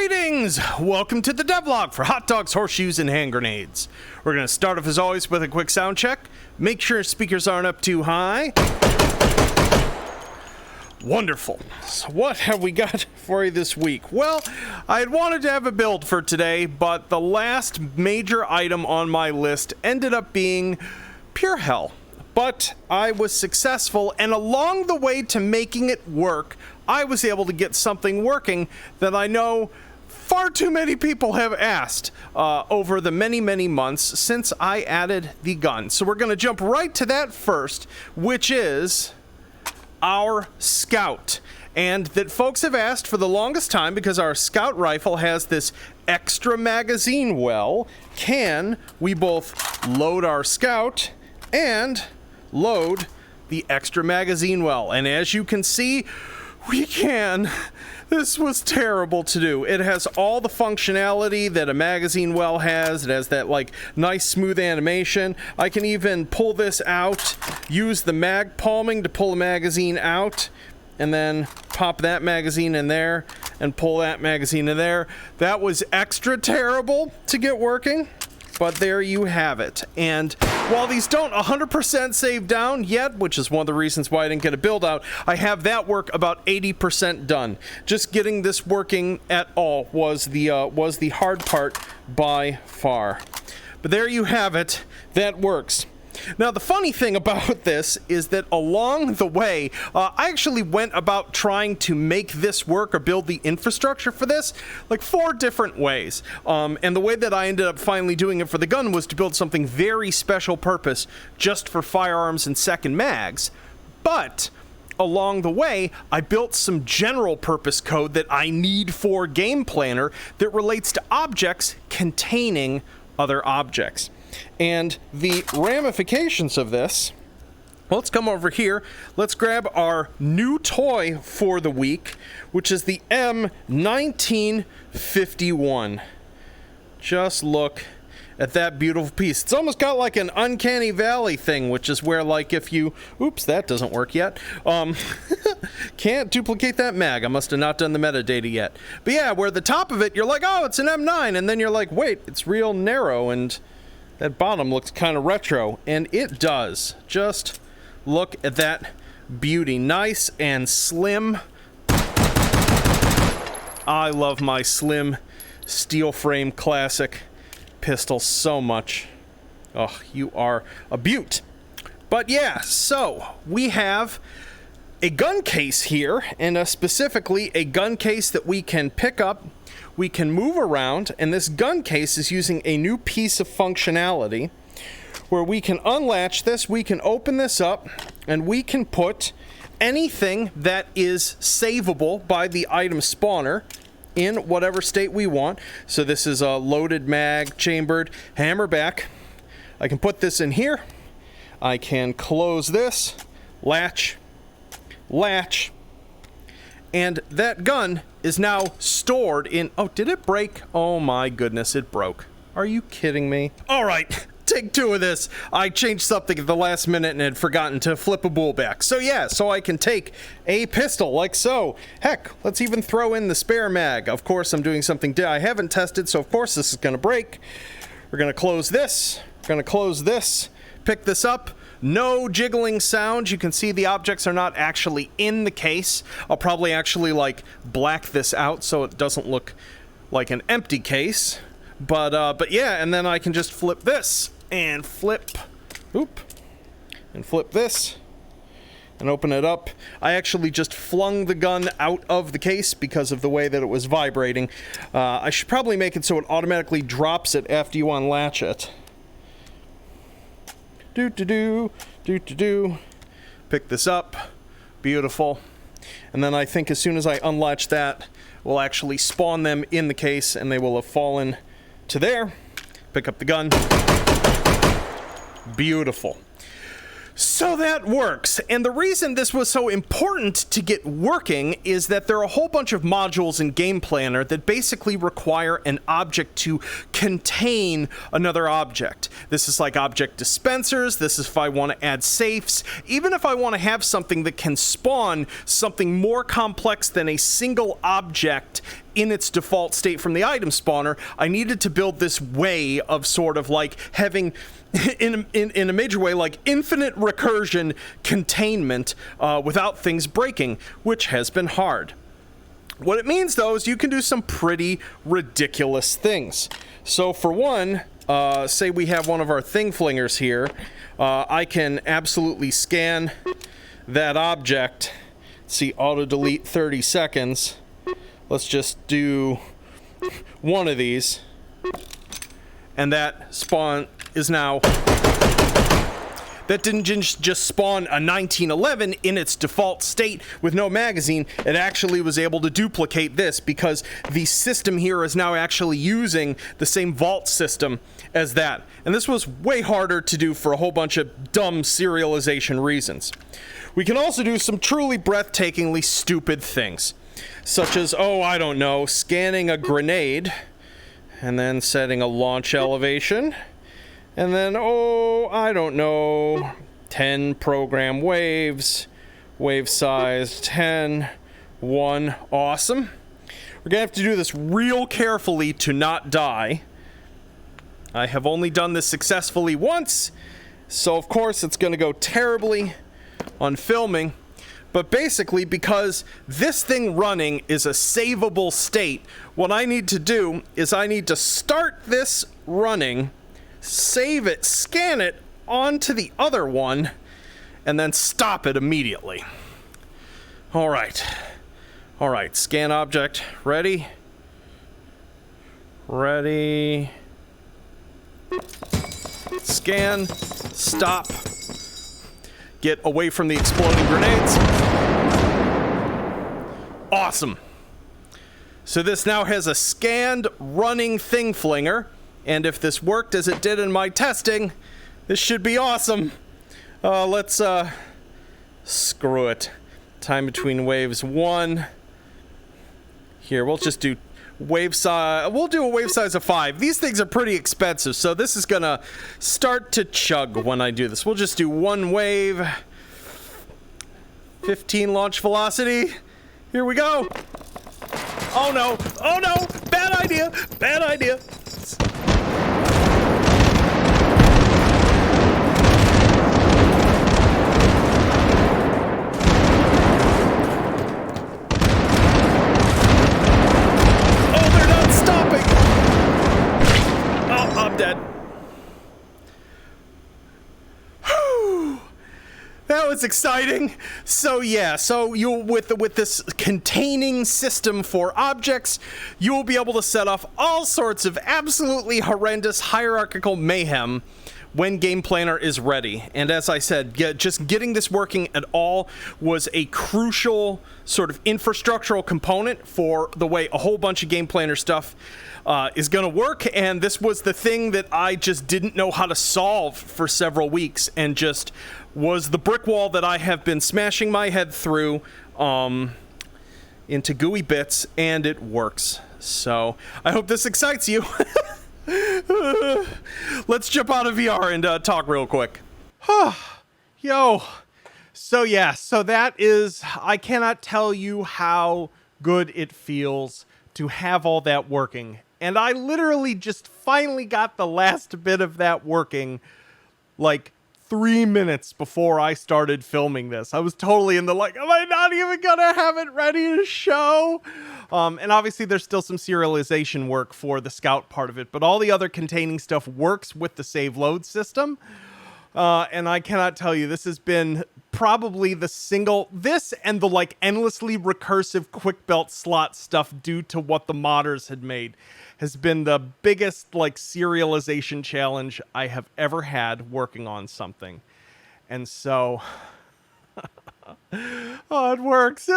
Greetings! Welcome to the Devlog for hot dogs, horseshoes, and hand grenades. We're going to start off as always with a quick sound check. Make sure speakers aren't up too high. Wonderful. So what have we got for you this week? Well, I had wanted to have a build for today, but the last major item on my list ended up being pure hell. But I was successful, and along the way to making it work, I was able to get something working that I know far too many people have asked over the many months since I added the gun. So we're going to jump right to that first, which is our Scout. And that folks have asked for the longest time because our Scout rifle has this extra magazine well. Can we both load our Scout and load the extra magazine well? And as you can see, we can. This was terrible to do. It has all the functionality that a magazine well has. It has that like nice smooth animation. I can even pull this out, use the mag palming to pull the magazine out, and then pop that magazine in there and pull that magazine in there. That was extra terrible to get working, but there you have it. And while these don't 100% save down yet, which is one of the reasons why I didn't get a build out, I have that work about 80% done. Just getting this working at all was the hard part by far. But there you have it. That works. Now, the funny thing about this is that along the way, I actually went about trying to make this work or build the infrastructure for this like 4 different ways. And the way that I ended up finally doing it for the gun was to build something very special purpose just for firearms and second mags. But along the way, I built some general purpose code that I need for Game Planner that relates to objects containing other objects. And the ramifications of this, well, let's come over here. Let's grab our new toy for the week, which is the M1951. Just look at that beautiful piece. It's almost got like an uncanny valley thing, which is where like if you, oops, that doesn't work yet. Can't duplicate that mag. I must have not done the metadata yet. But yeah, where the top of it, you're like, oh, it's an M9. And then you're like, wait, it's real narrow and that bottom looks kind of retro, and it does. Just look at that beauty. Nice and slim. I love my slim steel frame classic pistol so much. Oh, you are a beaut. But yeah, so we have a gun case here, and specifically a gun case that we can pick up. We can move around, and this gun case is using a new piece of functionality where we can unlatch this, we can open this up, and we can put anything that is savable by the item spawner in whatever state we want. So this is a loaded mag, chambered, hammerback. I can put this in here. I can close this, latch, and that gun is now stored in... Oh, did it break? Oh my goodness, it broke. Are you kidding me? All right, take 2 of this. I changed something at the last minute and had forgotten to flip a bull back. So yeah, so I can take a pistol like so. Heck, let's even throw in the spare mag. Of course, I'm doing something I haven't tested, so of course this is gonna break. We're gonna close this. We're gonna close this. Pick this up. No jiggling sound. You can see the objects are not actually in the case. I'll probably actually like black this out so it doesn't look like an empty case. But yeah, and then I can just flip this and flip this and open it up. I actually just flung the gun out of the case because of the way that it was vibrating. I should probably make it so it automatically drops it after you unlatch it. Pick this up. Beautiful. And then I think as soon as I unlatch that, we'll actually spawn them in the case and they will have fallen to there. Pick up the gun. Beautiful. So that works, and the reason this was so important to get working is that there are a whole bunch of modules in Game Planner that basically require an object to contain another object. This is like object dispensers, this is if I want to add safes, even if I want to have something that can spawn something more complex than a single object in its default state from the item spawner, I needed to build this way of sort of like having, in a major way, like infinite recursion containment without things breaking, which has been hard. What it means, though, is you can do some pretty ridiculous things. So for one, say we have one of our thing flingers here, I can absolutely scan that object. See, auto delete 30 seconds. Let's just do one of these, and that spawn is now, that didn't just spawn a 1911 in its default state with no magazine. It actually was able to duplicate this because the system here is now actually using the same vault system as that. And this was way harder to do for a whole bunch of dumb serialization reasons. We can also do some truly breathtakingly stupid things, such as, oh, I don't know, scanning a grenade and then setting a launch elevation. And then, oh, I don't know, 10 program waves, wave size 10, 1, awesome. We're gonna have to do this real carefully to not die. I have only done this successfully once, so of course it's gonna go terribly on filming. But basically, because this thing running is a savable state, what I need to do is I need to start this running, save it, scan it onto the other one, and then stop it immediately. All right, scan object, ready, scan, stop, get away from the exploding grenades. Awesome. So this now has a scanned running thing flinger. And if this worked as it did in my testing, this should be awesome. Let's screw it. Time between waves 1. Here, we'll just do wave size. We'll do a wave size of 5. These things are pretty expensive, so this is gonna start to chug when I do this. We'll just do 1 wave. 15 launch velocity. Here we go. Oh no, bad idea. I'm dead. Whew. That was exciting. So yeah, you'll with this containing system for objects, you will be able to set off all sorts of absolutely horrendous hierarchical mayhem when Game Planner is ready. And as I said, just getting this working at all was a crucial sort of infrastructural component for the way a whole bunch of Game Planner stuff is gonna work. And this was the thing that I just didn't know how to solve for several weeks, and just was the brick wall that I have been smashing my head through into gooey bits, and it works. So I hope this excites you. Let's jump out of VR and talk real quick. Yo. So yeah, so that is, I cannot tell you how good it feels to have all that working. And I literally just finally got the last bit of that working like 3 minutes before I started filming this. I was totally in the like, am I not even gonna have it ready to show? And obviously there's still some serialization work for the scout part of it, but all the other containing stuff works with the save load system. And I cannot tell you, this has been probably this and the like endlessly recursive quick belt slot stuff due to what the modders had made has been the biggest like serialization challenge I have ever had working on something. And so, oh, it works.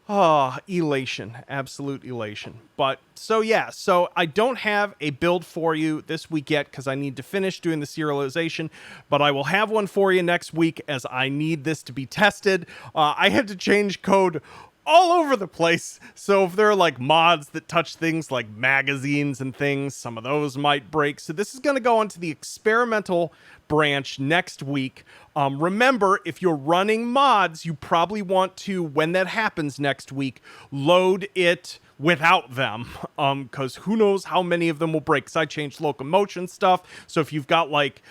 Oh, elation, absolute elation. But so yeah, so I don't have a build for you this week yet because I need to finish doing the serialization, but I will have one for you next week as I need this to be tested. I had to change code all over the place, so if there are like mods that touch things like magazines and things, some of those might break. So this is going to go onto the experimental branch next week. Remember, if you're running mods, you probably want to, when that happens next week, load it without them, because who knows how many of them will break. Because I changed locomotion stuff, so if you've got like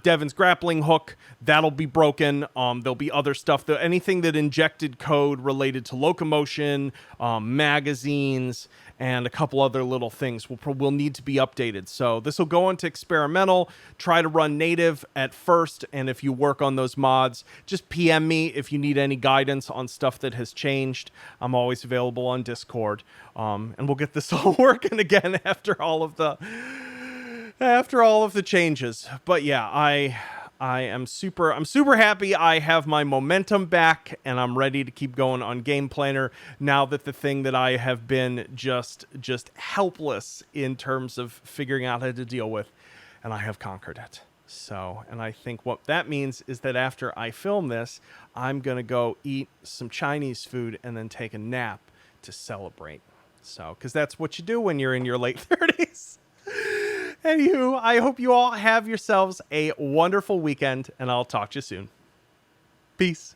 Devin's grappling hook, that'll be broken. There'll be other stuff, anything that injected code related to locomotion, magazines, and a couple other little things will need to be updated. So this will go into experimental, try to run native at first, and if you work on those mods, just PM me if you need any guidance on stuff that has changed. I'm always available on Discord, and we'll get this all working again after all of the changes. But yeah, I'm super happy. I have my momentum back, and I'm ready to keep going on Game Planner now that the thing that I have been just helpless in terms of figuring out how to deal with, and I have conquered it. So, and I think what that means is that after I film this, I'm gonna go eat some Chinese food and then take a nap to celebrate. So, because that's what you do when you're in your late 30s. Anywho, I hope you all have yourselves a wonderful weekend, and I'll talk to you soon. Peace.